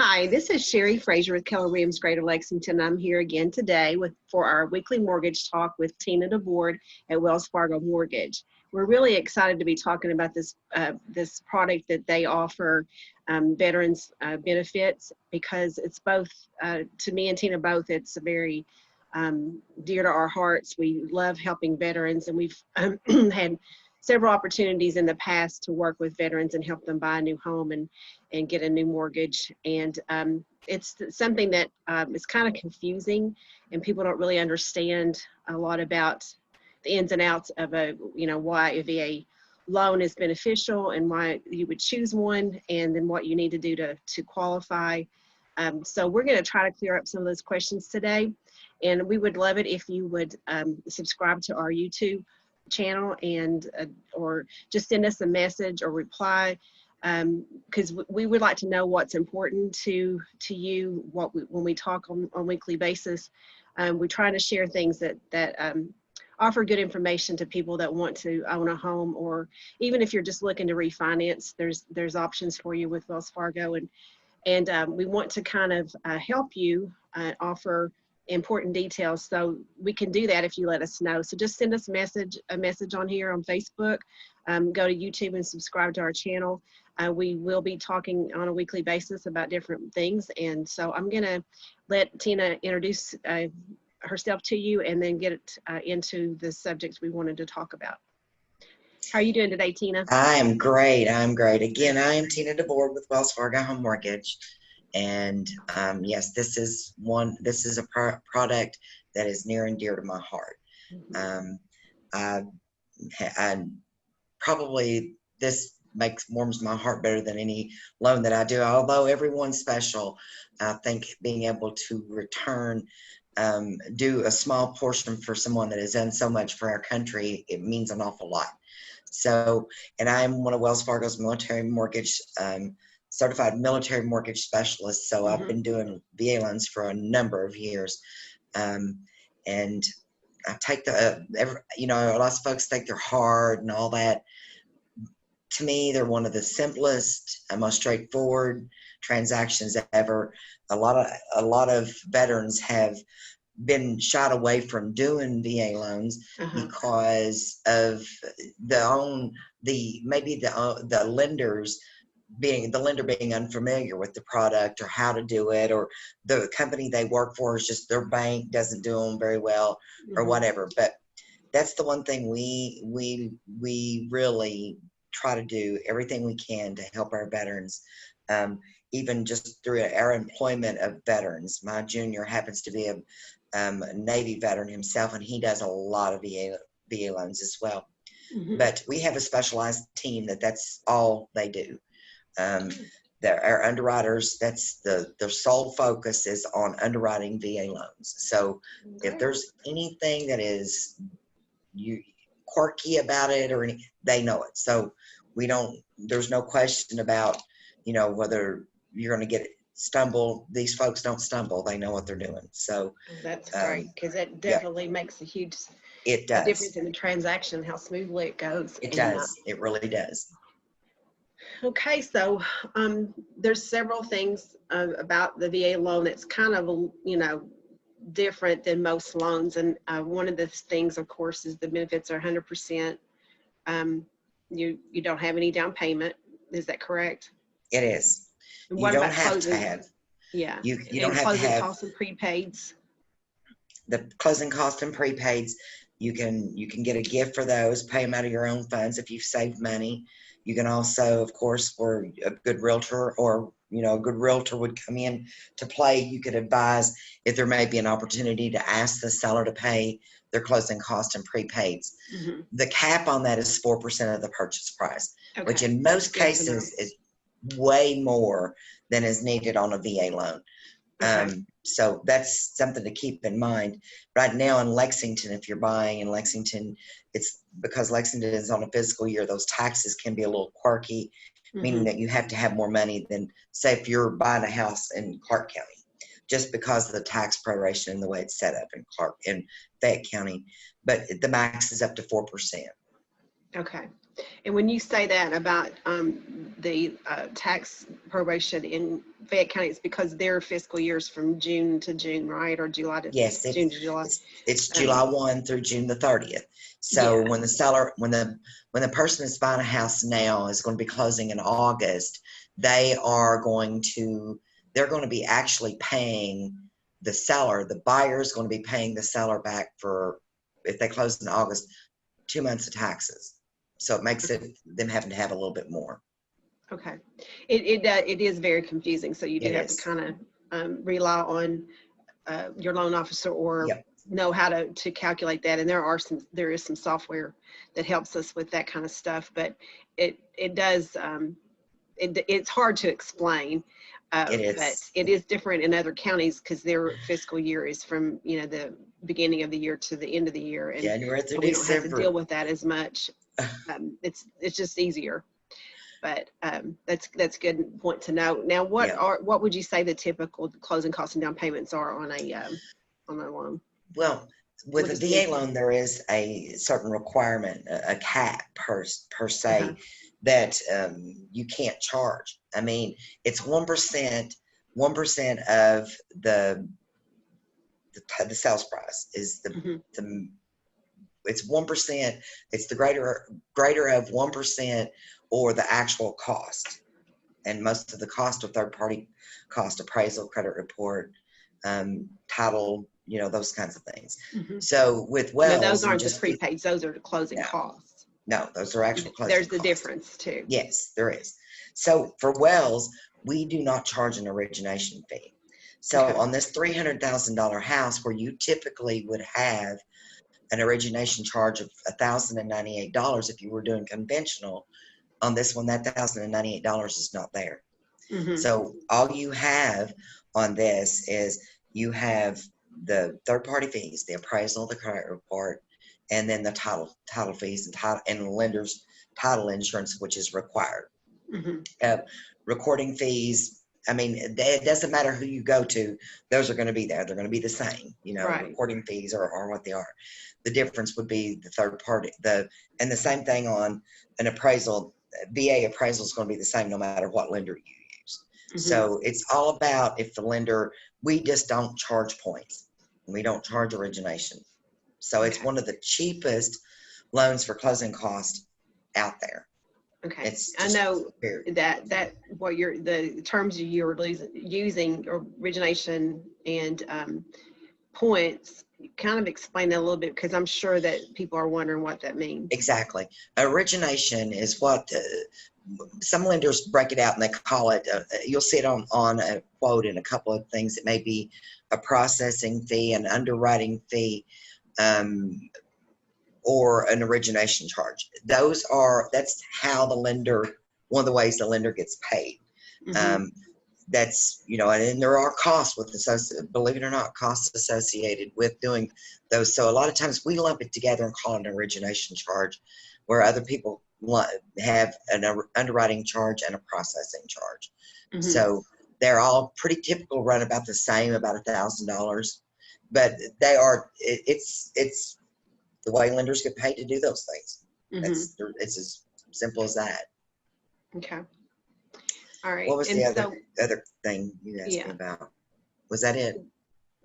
Hi, this is Shari Frasure with Keller Williams Greater Lexington. I'm here again today for our weekly mortgage talk with tenia.debord at Wells Fargo Mortgage. We're really excited to be talking about this product that they offer veterans benefits, because it's both, to me and Tina both, it's very dear to our hearts. We love helping veterans, and we've had several opportunities in the past to work with veterans and help them buy a new home and get a new mortgage. And it's something that is kind of confusing, and people don't really understand a lot about the ins and outs of why a VA loan is beneficial and why you would choose one, and then what you need to do to qualify. So we're going to try to clear up some of those questions today, and we would love it if you would subscribe to our YouTube channel and or just send us a message or reply, because we would like to know what's important to you when we talk on a weekly basis. We try to share things that offer good information to people that want to own a home, or even if you're just looking to refinance, there's options for you with Wells Fargo, and we want to kind of help you offer important details. So we can do that if you let us know. So just send us a message on here on Facebook. Go to YouTube and subscribe to our channel. We will be talking on a weekly basis about different things. And so I'm going to let Tina introduce herself to you, and then get into the subjects we wanted to talk about. How are you doing today, Tina? I'm great. Again, I am tenia.debord with Wells Fargo Home Mortgage. And yes, this is a product that is near and dear to my heart. I probably, this warms my heart better than any loan that I do. Although everyone's special, I think being able to return, do a small portion for someone that has done so much for our country, it means an awful lot. So, and I'm one of Wells Fargo's military mortgage certified military mortgage specialist. So I've been doing VA loans for a number of years. And I take lots of folks think they're hard and all that. To me, they're one of the simplest and most straightforward transactions ever. A lot of veterans have been shied away from doing VA loans because of the lender being unfamiliar with the product or how to do it, or the company they work for is just, their bank doesn't do them very well, or whatever. But that's the one thing we really try to do everything we can to help our veterans, even just through our employment of veterans. My junior happens to be a Navy veteran himself, and he does a lot of VA loans as well. But we have a specialized team that's all they do. Our underwriters, their sole focus is on underwriting VA loans. So if there's anything that is quirky about it or they know it. So there's no question about, whether you're going to get it. These folks don't stumble. They know what they're doing. So that's great, because it definitely makes a huge difference in the transaction, how smoothly it goes. It does. It really does. Okay, so there's several things about the VA loan that's kind of, different than most loans. And one of the things, of course, is the benefits are 100%. You don't have any down payment. Is that correct? It is. And you don't have to have. Yeah. You don't have to have. Closing costs and prepaids. The closing cost and prepaids, you can get a gift for those, pay them out of your own funds if you've saved money. You can also, of course, for a good realtor, or a good realtor would come in to play, you could advise if there may be an opportunity to ask the seller to pay their closing cost and prepaids. The cap on that is 4% of the purchase price, which in most cases is way more than is needed on a VA loan. So that's something to keep in mind. Right now in Lexington, if you're buying in Lexington, it's because Lexington is on a fiscal year, those taxes can be a little quirky, meaning that you have to have more money than, say, if you're buying a house in Clark County, just because of the tax proration and the way it's set up in Fayette County. But the max is up to 4%. Okay. And when you say that about the tax probation in Fayette County, it's because their fiscal year is from June to June, right? Or July to Yes, June to July. it's July 1 through June the 30th. So Yeah. when the seller, when the person that's buying a house now is going to be closing in August, they're going to be actually paying the seller. The buyer is going to be paying the seller back for, if they close in August, 2 months of taxes. So it makes them having to have a little bit more. Okay. It is very confusing. So you do have to kind of rely on your loan officer or know how to calculate that. And there is some software that helps us with that kind of stuff, but it does, it's hard to explain. It is. But it is different in other counties because their fiscal year is from, the beginning of the year to the end of the year. And January through we don't have to December. deal with that as much. It's just easier. But that's a good point to know. Now, what would you say the typical closing costs and down payments are on a loan? Well, with a VA loan, there is a certain requirement, a cap per se, that you can't charge. I mean, it's 1% of the sales price is it's 1%. It's the greater of 1% or the actual cost, and most of the cost of third party cost, appraisal, credit report, title, those kinds of things. So with Wells, those aren't just prepaids; those are the closing costs. No, those are actual closing There's the costs. difference too. Yes, there is. So for Wells, we do not charge an origination fee. So on this $300,000 house, where you typically would have an origination charge of $1,098 if you were doing conventional, on this one, that $1,098 is not there. So all you have on this is you have the third-party fees, the appraisal, the credit report, and then the title fees and the lender's title insurance, which is required. Recording fees, I mean, it doesn't matter who you go to, those are going to be there. They're going to be the same, recording fees are what they are. The difference would be the third party, and the same thing on an appraisal. VA appraisal is going to be the same no matter what lender you use. So it's all about if the lender, we just don't charge points. We don't charge origination. So it's one of the cheapest loans for closing costs out there. Okay. I know that what the terms you're using, origination and points, kind of explain that a little bit, because I'm sure that people are wondering what that means. Exactly. Origination is what some lenders break it out and they call it, you'll see it on a quote in a couple of things. It may be a processing fee, an underwriting fee, or an origination charge. That's how the lender, one of the ways the lender gets paid. That's, and there are costs believe it or not, costs associated with doing those. So a lot of times we lump it together and call it an origination charge, where other people have an underwriting charge and a processing charge. So they're all pretty typical, run about the same, about $1,000, but they are, it's the way lenders get paid to do those things. It's as simple as that. Okay. All right. What was the other thing you asked me about? Was that it?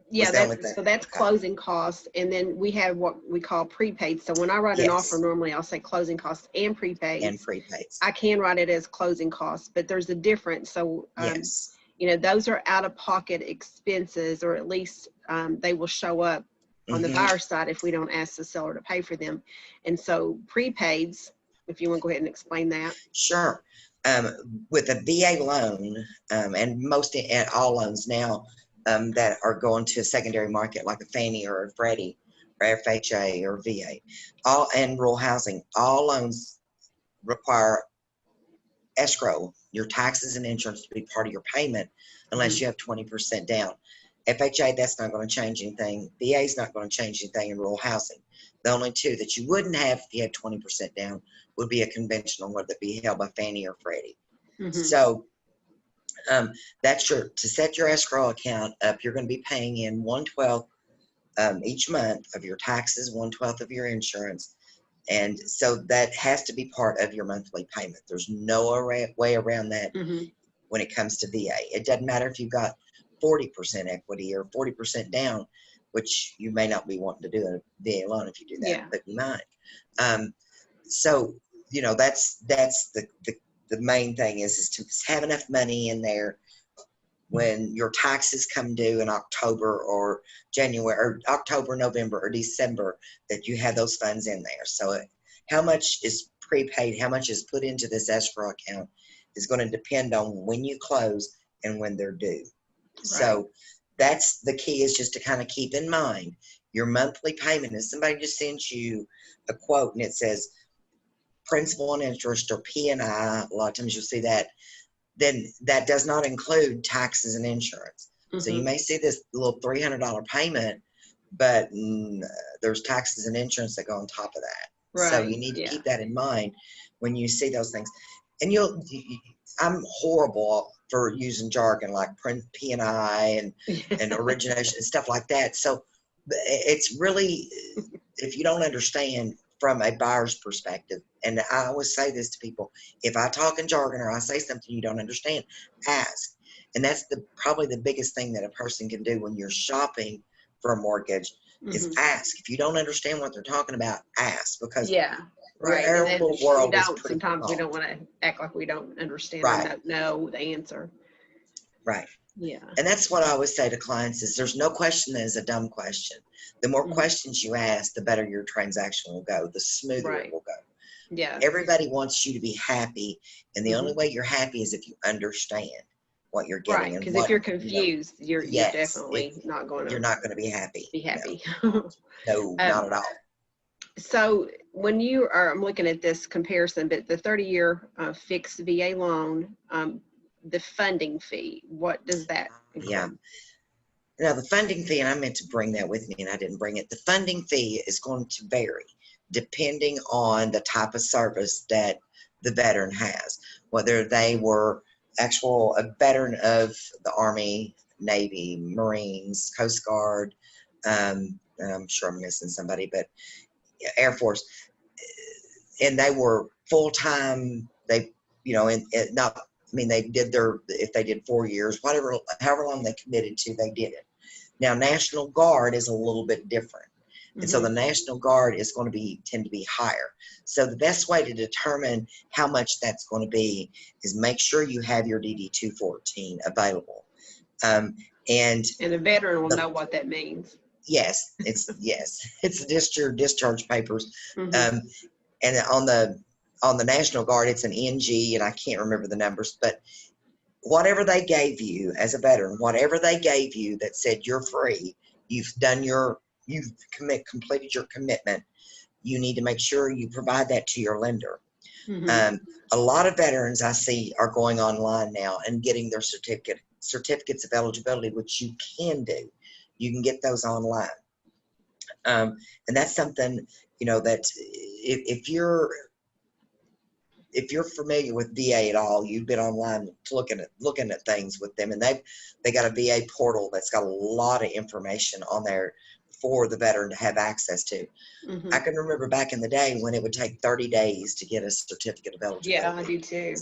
Yeah, so that's closing costs. And then we have what we call prepaid. So when I write an offer, normally I'll say closing costs and prepaid. And prepaids. I can write it as closing costs, but there's a difference. So, those are out-of-pocket expenses, or at least they will show up on the buyer side if we don't ask the seller to pay for them. And so prepaids, if you want to go ahead and explain that. Sure. With a VA loan, and all loans now that are going to a secondary market like a Fannie or a Freddie or FHA or VA, and rural housing, all loans require escrow, your taxes and insurance, to be part of your payment unless you have 20% down. FHA, that's not going to change anything. VA is not going to change anything in rural housing. The only two that you wouldn't have if you had 20% down would be a conventional, whether it be held by Fannie or Freddie. So that's to set your escrow account up, you're going to be paying in 1/12 each month of your taxes, 1/12 of your insurance, And so that has to be part of your monthly payment. There's no way around that when it comes to VA. It doesn't matter if you've got 40% equity or 40% down, which you may not be wanting to do a VA loan if you do that, but you might. So, you know, that's the main thing is to have enough money in there when your taxes come due in October or January or October, November or December, that you have those funds in there. So how much is prepaid, how much is put into this escrow account is going to depend on when you close and when they're due. Right. So that's the key, is just to kind of keep in mind your monthly payment. If somebody just sends you a quote and it says principal and interest or P&I, a lot of times you'll see that, then that does not include taxes and insurance. So you may see this little $300 payment, but there's taxes and insurance that go on top of that. Right. So you need to keep that in mind when you see those things. And I'm horrible for using jargon like P&I and origination and stuff like that. So it's really, if you don't understand from a buyer's perspective, and I always say this to people, if I talk in jargon or I say something you don't understand, ask. And that's probably the biggest thing that a person can do when you're shopping for a mortgage is ask. If you don't understand what they're talking about, ask, because right. Our world is pretty sometimes small. We don't want to act like we don't understand right. or not know the answer. Right. Yeah. And that's what I always say to clients is there's no question that is a dumb question. The more questions you ask, the better your transaction will go, the smoother it will go. Yeah. Everybody wants you to be happy, and the only way you're happy is if you understand what you're getting. Right, because if you're confused, you're definitely not going to. You're not going to be happy. No, not at all. So when I'm looking at this comparison, but the 30-year fixed VA loan, the funding fee, what does that include? Yeah. Now the funding fee, and I meant to bring that with me and I didn't bring it. The funding fee is going to vary depending on the type of service that the veteran has, whether they were a veteran of the Army, Navy, Marines, Coast Guard, I'm sure I'm missing somebody, but Air Force, and they were full-time, they if they did 4 years, however long they committed to, they did it. Now, National Guard is a little bit different. And so the National Guard is going to tend to be higher. So the best way to determine how much that's going to be is make sure you have your DD-214 available. And the veteran will know what that means. Yes, it's the discharge papers. And on the National Guard, it's an NG, and I can't remember the numbers, but whatever they gave you as a veteran, whatever they gave you that said you're free, you've completed your commitment, you need to make sure you provide that to your lender. A lot of veterans I see are going online now and getting their certificates of eligibility, which you can do. You can get those online. And that's something, that if you're familiar with VA at all, you've been online looking at things with them, and they got a VA portal that's got a lot of information on there for the veteran to have access to. I can remember back in the day when it would take 30 days to get a certificate of eligibility. Yeah, I do too.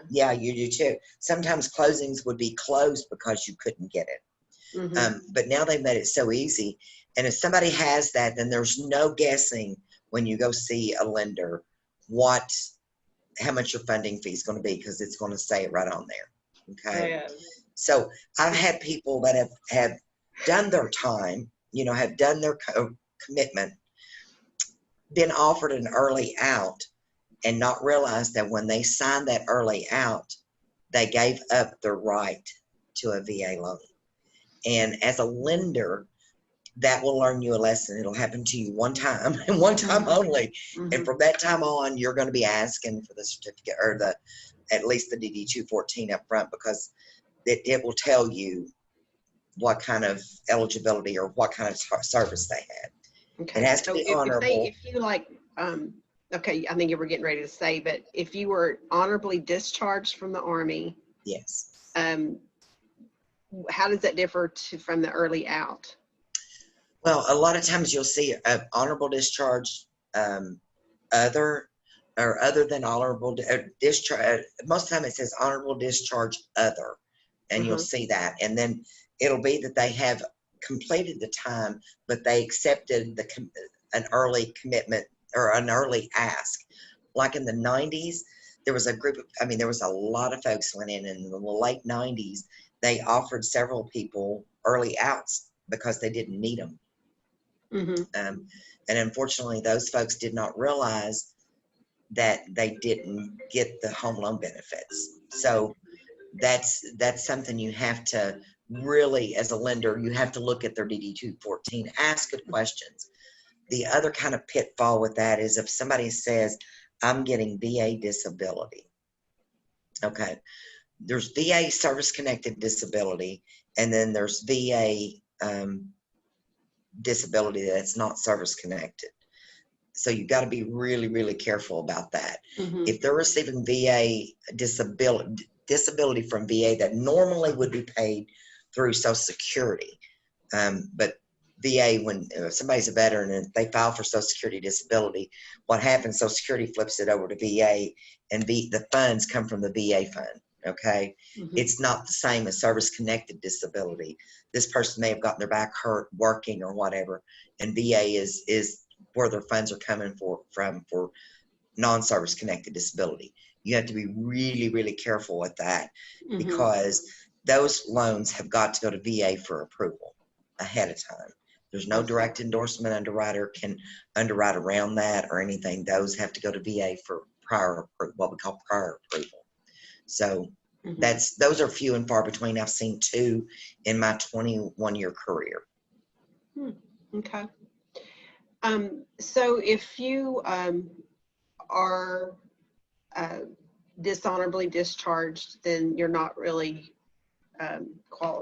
Yeah, you do too. Sometimes closings would be closed because you couldn't get it. But now they've made it so easy. And if somebody has that, then there's no guessing when you go see a lender how much your funding fee is going to be, because it's going to say it right on there. Okay. So I've had people that have done their time, have done their commitment, been offered an early out, and not realized that when they signed that early out, they gave up their right to a VA loan. And as a lender, that will learn you a lesson. It'll happen to you one time and one time only. And from that time on, you're going to be asking for the certificate or at least the DD-214 up front, because it will tell you what kind of eligibility or what kind of service they had. Okay. It has to be honorable. If you okay, I think you were getting ready to say, but if you were honorably discharged from the Army, yes. How does that differ from the early out? Well, a lot of times you'll see an honorable discharge other or other than honorable discharge. Most of the time it says honorable discharge other, and you'll see that. And then it'll be that they have completed the time, but they accepted an early commitment or an early ask. Like in the 90s, there was a group of, I mean, there was a lot of folks went in the late 90s. They offered several people early outs because they didn't need them. And unfortunately, those folks did not realize that they didn't get the home loan benefits. So that's something you have to really, as a lender, you have to look at their DD-214, ask good questions. The other kind of pitfall with that is if somebody says, I'm getting VA disability. Okay. There's VA service-connected disability, and then there's VA disability that's not service-connected. So you've got to be really, really careful about that. If they're receiving VA disability from VA that normally would be paid through Social Security, but VA, when somebody's a veteran and they file for Social Security disability, what happens, Social Security flips it over to VA, and the funds come from the VA fund. Okay. It's not the same as service-connected disability. This person may have gotten their back hurt working or whatever, and VA is where their funds are coming from for non-service connected disability. You have to be really, really careful with that, because those loans have got to go to VA for approval ahead of time. There's no direct endorsement underwriter can underwrite around that or anything. Those have to go to VA for prior, what we call prior approval. So those are few and far between. I've seen 2 in my 21-year career. Okay. So if you are dishonorably discharged, then you're not really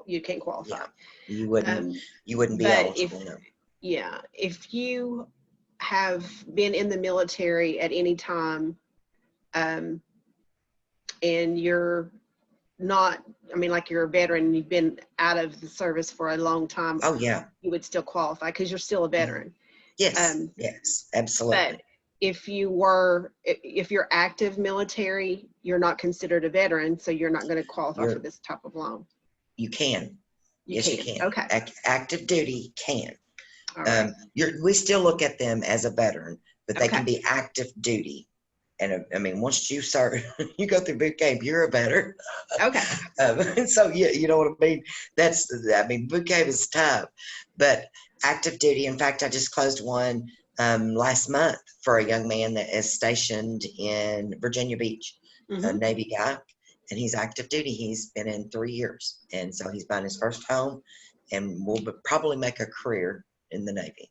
you can't qualify. Yeah, you wouldn't be eligible. If you have been in the military at any time, and you're not, I mean, like you're a veteran and you've been out of the service for a long time, you would still qualify because you're still a veteran. Yes, yes, absolutely. But if you're active military, you're not considered a veteran, so you're not going to qualify for this type of loan. You can. You can. Okay. Active duty can. All right. We still look at them as a veteran, but they can be active duty. And I mean, once you start, you go through boot camp, you're a veteran. Okay. So yeah, you know what I mean? Boot camp is tough, but active duty. In fact, I just closed one last month for a young man that is stationed in Virginia Beach, a Navy guy, and he's active duty. He's been in 3 years, and so he's buying his first home, and will probably make a career in the Navy.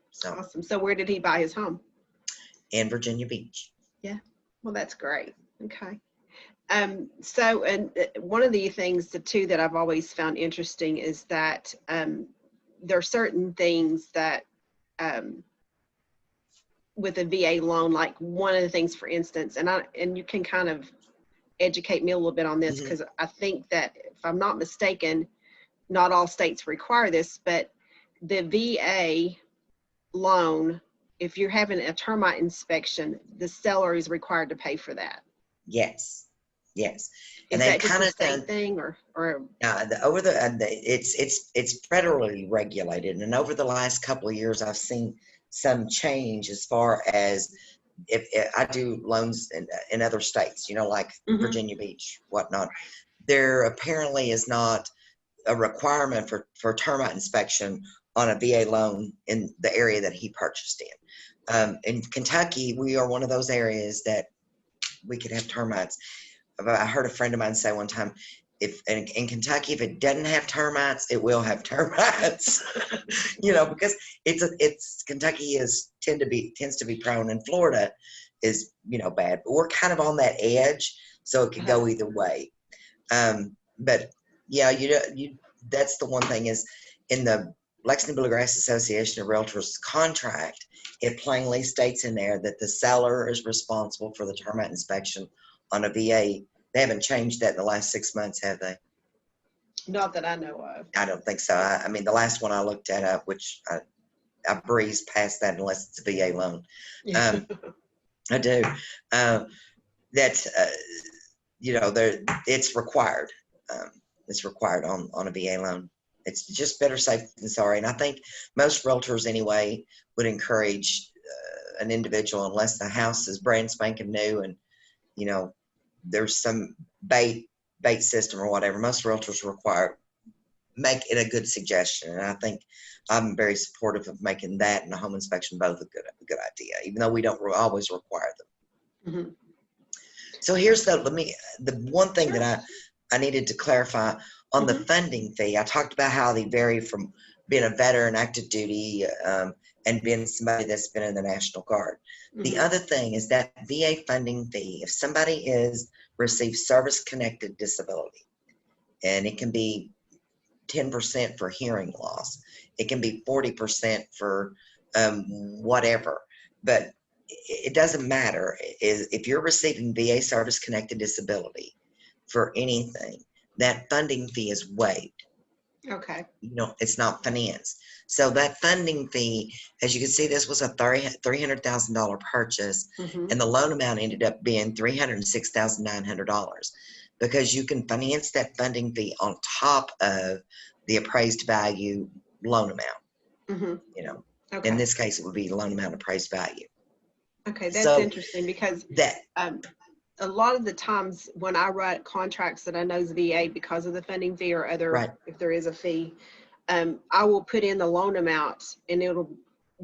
So awesome. So where did he buy his home? In Virginia Beach. Yeah. Well, that's great. Okay. So, and one of the things, the two that I've always found interesting is that there are certain things that with a VA loan, like one of the things, for instance, and you can kind of educate me a little bit on this, because I think that, if I'm not mistaken, not all states require this, but the VA loan, if you're having a termite inspection, the seller is required to pay for that. Yes, yes. And is that just a state thing, or it's federally regulated, and over the last couple of years, I've seen some change as far as if I do loans in other states, like Virginia Beach, whatnot. There apparently is not a requirement for termite inspection on a VA loan in the area that he purchased in. In Kentucky, we are one of those areas that we could have termites. I heard a friend of mine say one time, in Kentucky, if it doesn't have termites, it will have termites. Because Kentucky tends to be prone, and Florida is bad. But we're kind of on that edge, so it could go either way. But yeah, that's the one thing is in the Lexington Bluegrass Association of Realtors contract, it plainly states in there that the seller is responsible for the termite inspection on a VA. They haven't changed that in the last 6 months, have they? Not that I know of. I don't think so. I mean, the last one I looked at, which I breeze past that unless it's a VA loan. I do. That's, it's required. It's required on a VA loan. It's just better safe than sorry. And I think most realtors anyway would encourage an individual, unless the house is brand spanking new and, there's some bait system or whatever. Most realtors make it a good suggestion. And I think I'm very supportive of making that and the home inspection both a good idea, even though we don't always require them. Mm-hmm. So here's the one thing that I needed to clarify on the funding fee. I talked about how they vary from being a veteran, active duty, and being somebody that's been in the National Guard. The other thing is that VA funding fee, if somebody receives service-connected disability, and it can be 10% for hearing loss, it can be 40% for whatever, but it doesn't matter. If you're receiving VA service-connected disability for anything, that funding fee is waived. Okay. It's not financed. So that funding fee, as you can see, this was a $300,000 purchase, and the loan amount ended up being $306,900 because you can finance that funding fee on top of the appraised value loan amount. Okay. In this case, it would be loan amount appraised value. Okay, that's interesting because a lot of the times when I write contracts that I know is VA because of the funding fee or other, if there is a fee, I will put in the loan amount and it'll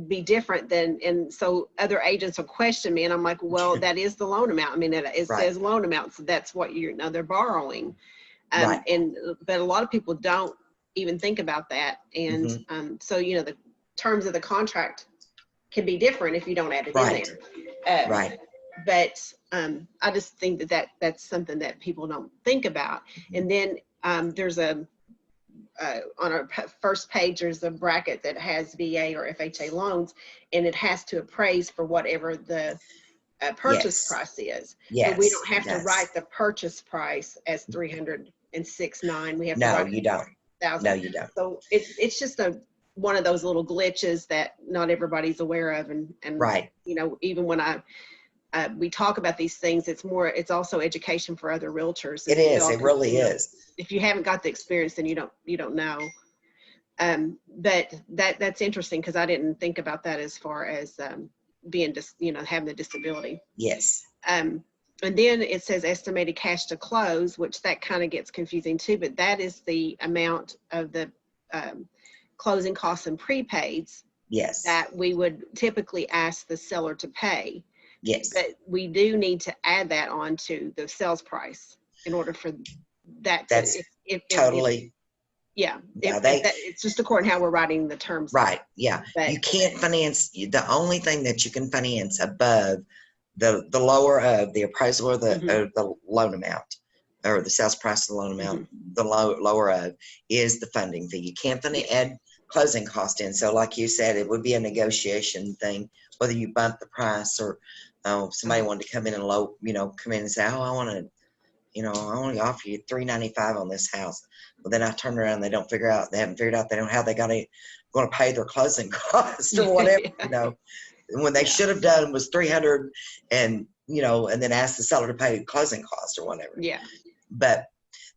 be different and so other agents will question me and I'm like, well, that is the loan amount. I mean, it says loan amount, so that's what they're borrowing. But a lot of people don't even think about that. And so, the terms of the contract can be different if you don't add it in there. But I just think that's something that people don't think about. And then there's on our first page, there's a bracket that has VA or FHA loans, and it has to appraise for whatever the purchase price is. So we don't have to write the purchase price as $306,900. We have to write you don't. No, you don't. So it's just one of those little glitches that not everybody's aware of, and even when we talk about these things, it's also education for other realtors. It is. It really is. If you haven't got the experience, then you don't know. But that's interesting because I didn't think about that as far as being having the disability. Yes. And then it says estimated cash to close, which that kind of gets confusing too. But that is the amount of the closing costs and prepaids. Yes. That we would typically ask the seller to pay. Yes. But we do need to add that on to the sales price in order for that. Totally. It's just according to how we're writing the terms. Right. Yeah. But you can't finance. The only thing that you can finance above the lower of the appraisal or the loan amount or the sales price of the loan amount, the lower of is the funding fee. You can't add closing cost in. So like you said, it would be a negotiation thing, whether you bump the price or somebody wanted to come in and come in and say, oh, I want to offer you $395 on this house. Well, then I turn around and they haven't figured out how they going to pay their closing costs or whatever, when they should have done was $300 and then ask the seller to pay closing costs or whatever. Yeah. But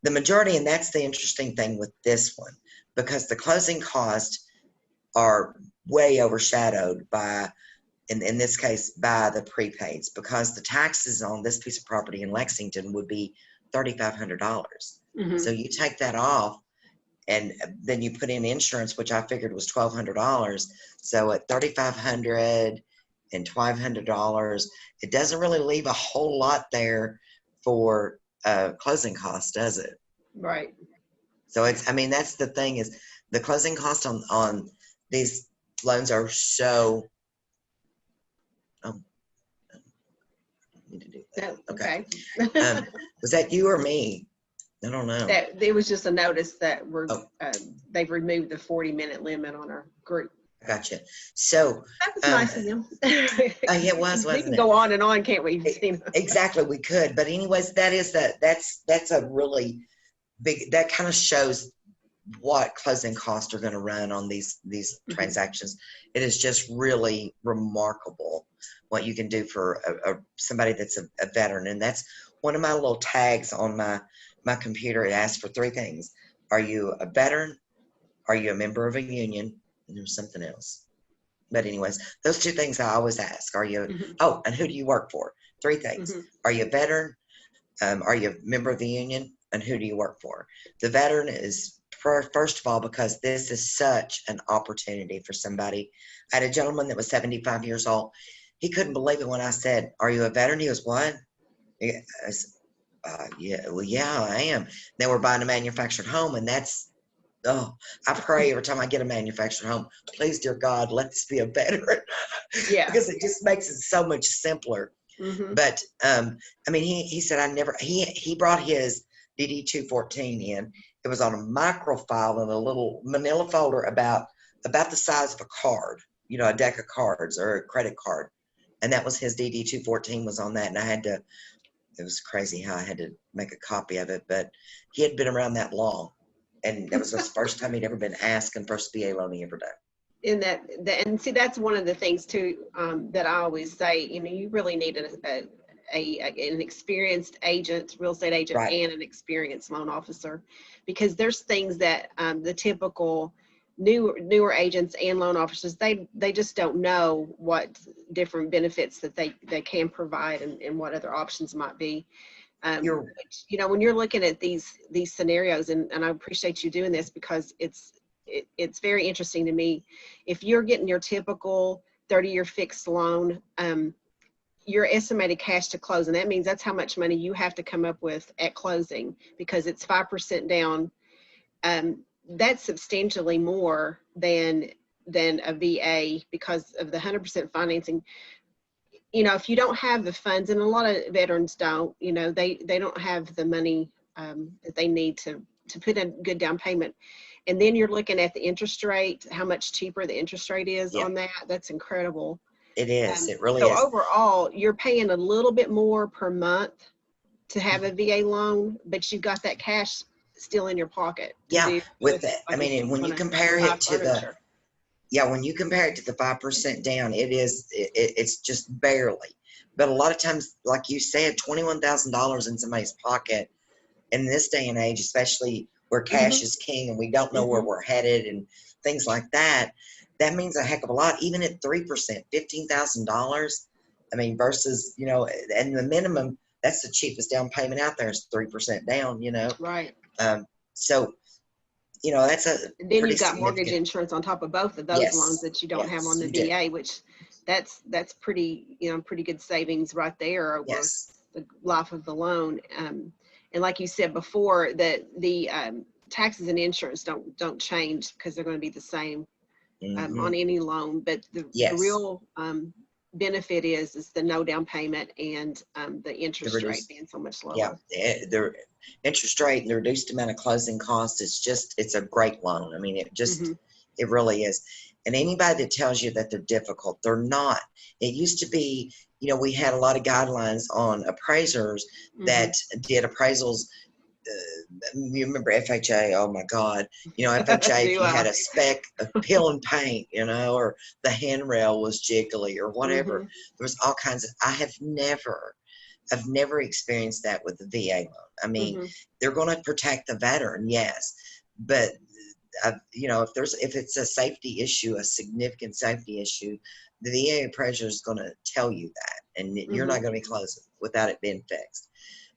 the majority, and that's the interesting thing with this one, because the closing costs are way overshadowed by, in this case, by the prepaids, because the taxes on this piece of property in Lexington would be $3,500. So you take that off, and then you put in insurance, which I figured was $1,200. So at $3,500 and $1,200, it doesn't really leave a whole lot there for closing costs, does it? Right. So that's the thing, is the closing costs on these loans are so. I need to do that. Okay. Was that you or me? I don't know. There was just a notice that they've removed the 40-minute limit on our group. Gotcha. So that was nice of them. It was. We can go on and on, can't we? Exactly, we could. But anyways, that's a really big. That kind of shows what closing costs are going to run on these transactions. It is just really remarkable what you can do for somebody that's a veteran. And that's one of my little tags on my computer. It asks for three things. Are you a veteran? Are you a member of a union? And there's something else. But anyways, those two things I always ask. Are you, oh, and who do you work for? Three things. Are you a veteran? Are you a member of the union? And who do you work for? The veteran is, first of all, because this is such an opportunity for somebody. I had a gentleman that was 75 years old. He couldn't believe it when I said, are you a veteran? He goes, what? I said, yeah, I am. They were buying a manufactured home, and that's, oh, I pray every time I get a manufactured home, please, dear God, let this be a veteran. Yeah. Because it just makes it so much simpler. But, I mean, he said, he brought his DD-214 in. It was on a microfile in a little manila folder about the size of a card, you know, a deck of cards or a credit card. And that was his DD-214 was on that. And it was crazy how I had to make a copy of it, but he had been around that long. And that was the first time he'd ever been asked and first VA loan he ever done. And see, that's one of the things too, that I always say, you know, you really need an experienced agent, real estate agent, Right. and an experienced loan officer, because there's things that the typical newer agents and loan officers, they just don't know what different benefits that they can provide and what other options might be. You know, when you're looking at these scenarios, and I appreciate you doing this because it's very interesting to me. If you're getting your typical 30-year fixed loan, your estimated cash to close, and that means that's how much money you have to come up with at closing, because it's 5% down. That's substantially more than a VA because of the 100% financing. You know, if you don't have the funds, and a lot of veterans don't, you know, they don't have the money that they need to put in good down payment. And then you're looking at the interest rate, how much cheaper the interest rate is on that. That's incredible. It is. It really is. So overall, you're paying a little bit more per month to have a VA loan, but you've got that cash still in your pocket. With that, I mean, when you compare it to when you compare it to the 5% down, it's just barely. But a lot of times, like you said, $21,000 in somebody's pocket in this day and age, especially where cash is king and we don't know where we're headed and things like that, that means a heck of a lot. Even at 3%, $15,000. I mean, versus, you know, and the minimum, that's the cheapest down payment out there is 3% down, you know. Right. So, you know, that's a and then you've got mortgage insurance on top of both of those loans that you don't have on the VA, which that's pretty, you know, pretty good savings right there over the life of the loan. And like you said before, that the taxes and insurance don't change because they're going to be the same on any loan. But the real benefit is the no down payment and the interest rate being so much lower. Yeah, the interest rate and the reduced amount of closing costs, it's a great loan. I mean, it really is. And anybody that tells you that they're difficult, they're not. It used to be, you know, we had a lot of guidelines on appraisers that did appraisals. You remember FHA? Oh my God. You know, FHA, if you had a speck of peel and paint, you know, or the handrail was jiggly or whatever, there was all kinds of, I've never experienced that with the VA loan. I mean, they're going to protect the veteran, yes, but you know, if it's a safety issue, a significant safety issue, the VA appraiser is going to tell you that, and you're not going to be closing without it being fixed.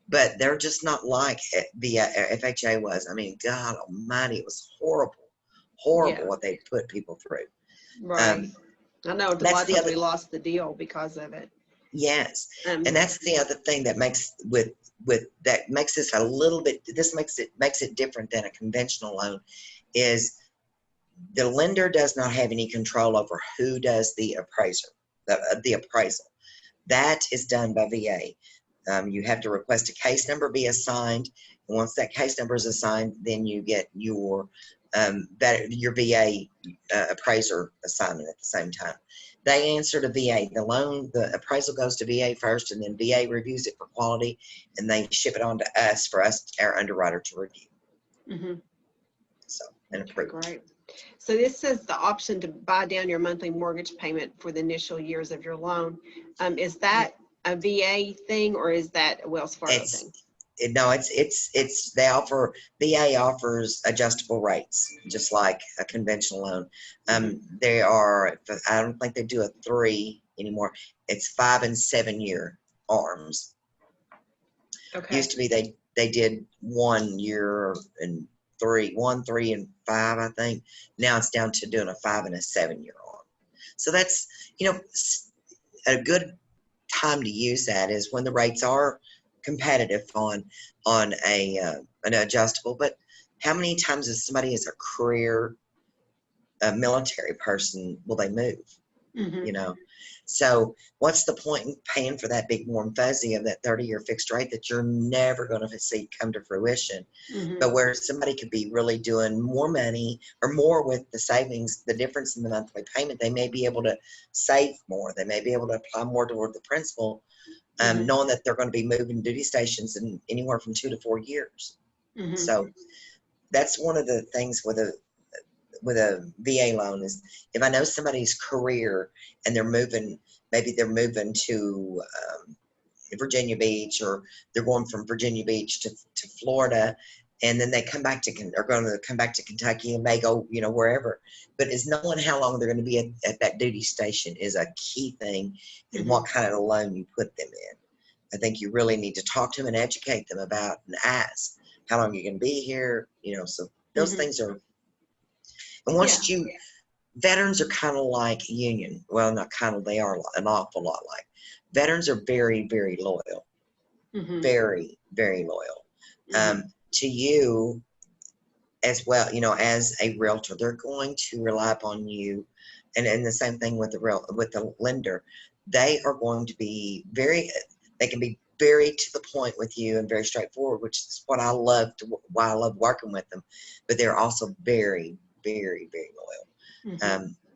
But they're just not like the FHA was. I mean, God Almighty, it was horrible what they put people through. Right. I know a lot of times we lost the deal because of it. Yes, and that's the other thing that makes makes this a little bit. This makes it different than a conventional loan. Is the lender does not have any control over who does the appraisal. That is done by VA. You have to request a case number be assigned, and once that case number is assigned, then you get your VA appraiser assignment at the same time. They answer to VA. The appraisal goes to VA first, and then VA reviews it for quality, and they ship it on to us for our underwriter to review. So, and Okay, approved. great. So this says the option to buy down your monthly mortgage payment for the initial years of your loan. Is that a VA thing or is that a Wells Fargo thing? No, they offer, VA offers adjustable rates, just like a conventional loan. They are, I don't think they do a 3 anymore. It's 5 and 7 year arms. Okay. Used to be they did 1 year and 3, 1, 3, and 5, I think. Now it's down to doing a 5 and a 7 year arm. So that's, a good time to use that is when the rates are competitive on an adjustable. But how many times is somebody as a career military person will they move? So what's the point in paying for that big warm fuzzy of that 30-year fixed rate that you're never going to see come to fruition? But where somebody could be really doing more money or more with the savings, the difference in the monthly payment, they may be able to save more. They may be able to apply more toward the principal, knowing that they're going to be moving duty stations in anywhere from 2 to 4 years. So that's one of the things with a VA loan is if I know somebody's career and maybe they're moving to Virginia Beach, or they're going from Virginia Beach to Florida, and then they are going to come back to Kentucky and may go, wherever. But is knowing how long they're going to be at that duty station is a key thing in what kind of a loan you put them in. I think you really need to talk to them and educate them about and ask how long you're going to be here, so those things are. And once veterans are kind of like union. Well, not kind of, they are an awful lot like. Veterans are very, very loyal. Very, very loyal. To you as well, as a realtor, they're going to rely upon you. And the same thing with the lender. They are going to be they can be very to the point with you and very straightforward, which is what I love, why I love working with them. But they're also very, very, very loyal.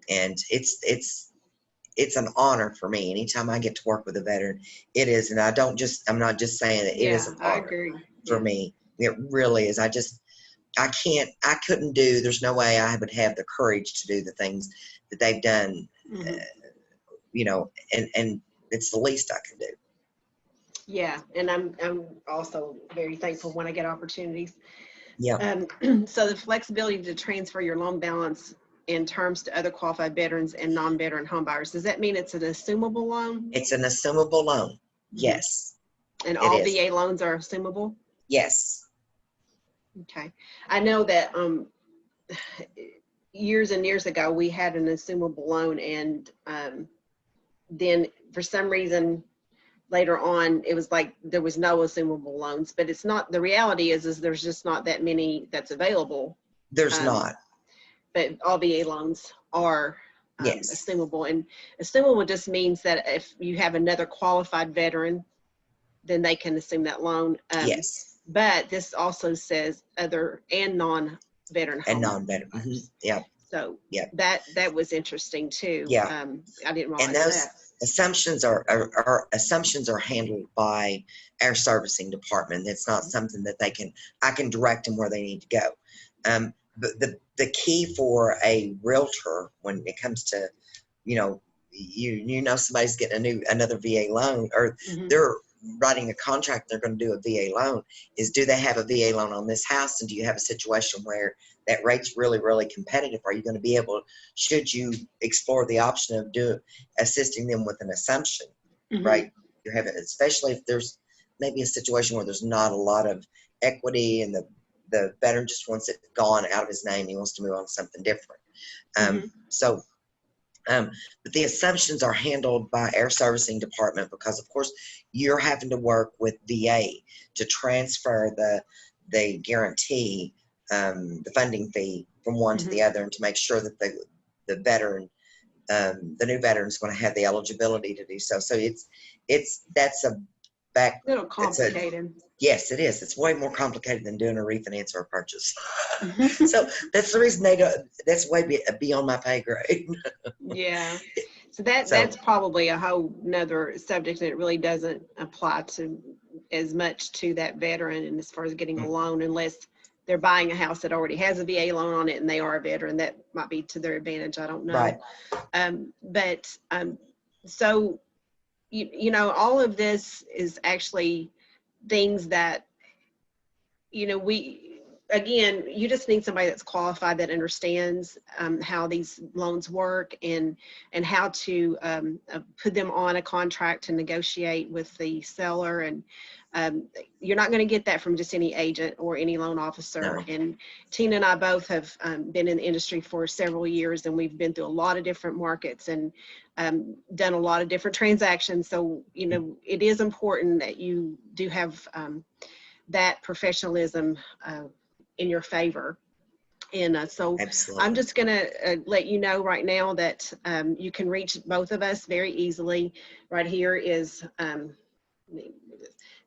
And it's an honor for me. Anytime I get to work with a veteran, it is. And I'm not just saying that, it is an honor for me. It really is. There's no way I would have the courage to do the things that they've done, and it's the least I can do. Yeah, and I'm also very thankful when I get opportunities. Yeah. So the flexibility to transfer your loan balance in terms to other qualified veterans and non-veteran homebuyers. Does that mean it's an assumable loan? It's an assumable loan. Yes. And all VA loans are assumable? Yes. Okay. I know that years and years ago we had an assumable loan, and then for some reason later on it was like there was no assumable loans, but it's not. The reality is there's just not that many that's available. There's not. But all VA loans are assumable, and assumable just means that if you have another qualified veteran, then they can assume that loan. Yes. But this also says other and non-veteran and non-veteran. Yeah. So that was interesting too. Yeah. I didn't realize and those that. assumptions are handled by our servicing department. It's not something that I can direct them where they need to go. But the key for a realtor when it comes to, somebody's getting another VA loan, or they're writing a contract, they're going to do a VA loan, is do they have a VA loan on this house? And do you have a situation where that rate's really, really competitive? Are you going to be able, should you explore the option of assisting them with an assumption, right? You're having, especially if there's maybe a situation where there's not a lot of equity and the veteran just wants it gone out of his name. He wants to move on to something different. But the assumptions are handled by our servicing department, because of course you're having to work with VA to transfer the guarantee, the funding fee from one to the other, and to make sure that the veteran, the new veteran is going to have the eligibility to do so. So that's a little complicated. Yes, it is. It's way more complicated than doing a refinance or a purchase. So that's the reason that's way beyond my pay grade. Yeah. So that's probably a whole nother subject that really doesn't apply to as much to that veteran, and as far as getting a loan, unless they're buying a house that already has a VA loan on it and they are a veteran. That might be to their advantage. I don't know. Right. So, you know, all of this is actually things that, you know, again, you just need somebody that's qualified, that understands how these loans work and how to put them on a contract to negotiate with the seller. And you're not going to get that from just any agent or any loan officer. No. And Tina and I both have been in the industry for several years, and we've been through a lot of different markets and done a lot of different transactions. So, you know, it is important that you do have that professionalism in your favor. And so Absolutely. I'm just going to let you know right now that you can reach both of us very easily. Right here is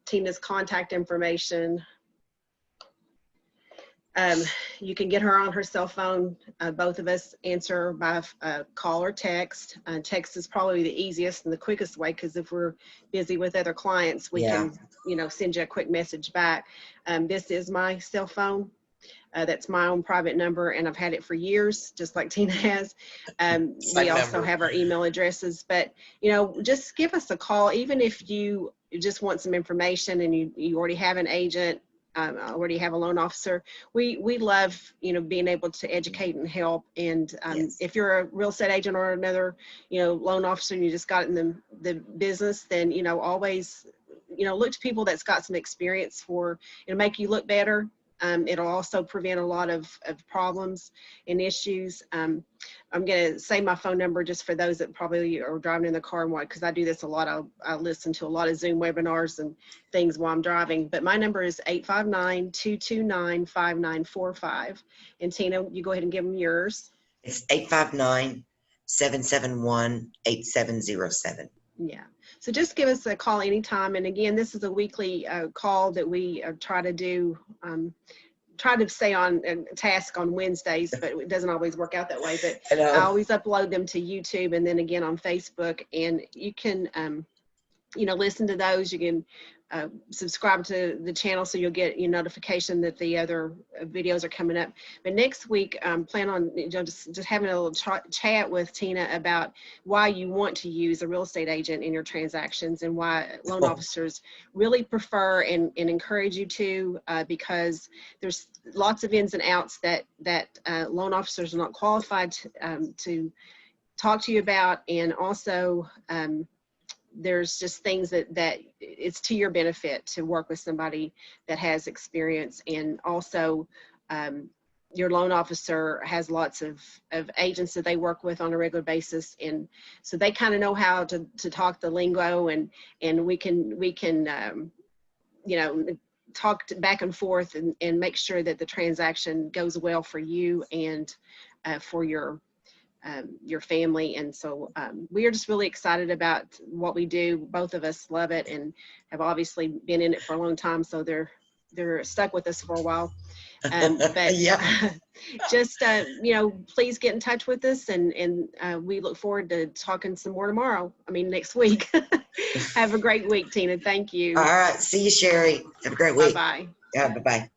Tina's contact information. You can get her on her cell phone. Both of us answer by call or text. Text is probably the easiest and the quickest way, because if we're busy with other clients, we can, you know, send you a quick message back. This is my cell phone. That's my own private number, and I've had it for years, just like Tina has. We also have our email addresses, but, you know, just give us a call, even if you just want some information and you already have an agent, already have a loan officer. We love, you know, being able to educate and help. And if you're a real estate agent or another, you know, loan officer, and you just got in the business, then, you know, always, you know, look to people that's got some experience it'll make you look better. It'll also prevent a lot of problems and issues. I'm going to say my phone number just for those that probably are driving in the car and what, because I do this a lot. I listen to a lot of Zoom webinars and things while I'm driving. But my number is 859-229-5945. And Tina, you go ahead and give them yours. It's 859-771-8707. Yeah. So just give us a call anytime. And again, this is a weekly call that we try to do, try to stay on task on Wednesdays, but it doesn't always work out that way. But I always upload them to YouTube and then again on Facebook, and you can, you know, listen to those. You can subscribe to the channel so you'll get your notification that the other videos are coming up. But next week, plan on, you know, just having a little chat with Tina about why you want to use a real estate agent in your transactions, and why loan officers really prefer and encourage you to, because there's lots of ins and outs that loan officers are not qualified to talk to you about. And also, there's just things that it's to your benefit to work with somebody that has experience. And also, your loan officer has lots of agents that they work with on a regular basis, and so they kind of know how to talk the lingo, and we can you know, talk back and forth and make sure that the transaction goes well for you and for your family. And so we are just really excited about what we do. Both of us love it and have obviously been in it for a long time, so they're stuck with us for a while. But just you know, please get in touch with us, and we look forward to talking some more tomorrow. I mean, next week. Have a great week, Tina. Thank you. All right. See you, Sherry. Have a great week. Bye-bye. Yeah, bye-bye.